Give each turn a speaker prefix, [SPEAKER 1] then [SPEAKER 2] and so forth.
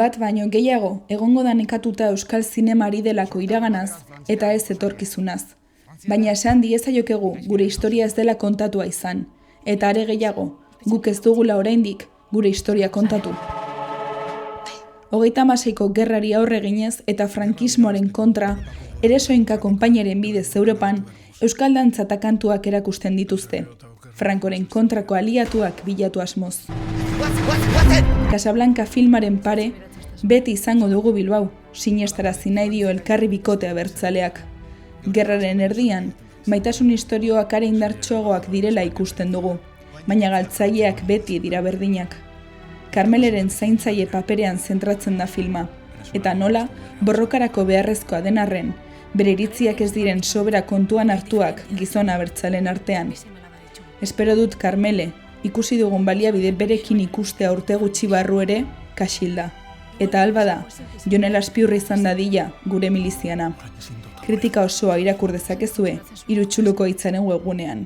[SPEAKER 1] Bat baino gehiago egongo da nekatuta euskal zinemari delako iraganaz eta ez etorkizunaz. Baina esan diezaiokegu gure historia ez dela kontatua izan, eta are gehiago, guk ez dugula oraindik gure historia kontatu. 36ko gerrari aurre eginez eta frankismoaren kontra, Eresoinka konpainaren bidez Europan, euskal dantza eta kantuak erakusten dituzte. Frankoren kontrako aliatuak bilatu asmoz. Casablanca filmaren pare, beti izango dugu Bilbao, sinestarazi nahi dio elkarri bikote abertzaleak. Gerraren erdian, maitasun istorioak are indartsuagoak direla ikusten dugu, baina galtzaileak beti dira berdinak. Karmeleren zaintzaile paperean zentratzen da filma, eta nola, borrokarako beharrezkoa den arren, bere iritziak ez diren sobera kontuan hartuak gizon abertzalen artean. Espero dut Karmele, ikusi dugun baliabide berekin ikustea urte gutxi barru ere, kaxilda. Eta alba da, Jon Azpiurri izan dadila gure miliziana. Kritika osoa irakur dezakezue, Irutxuluko hitzaren webgunean.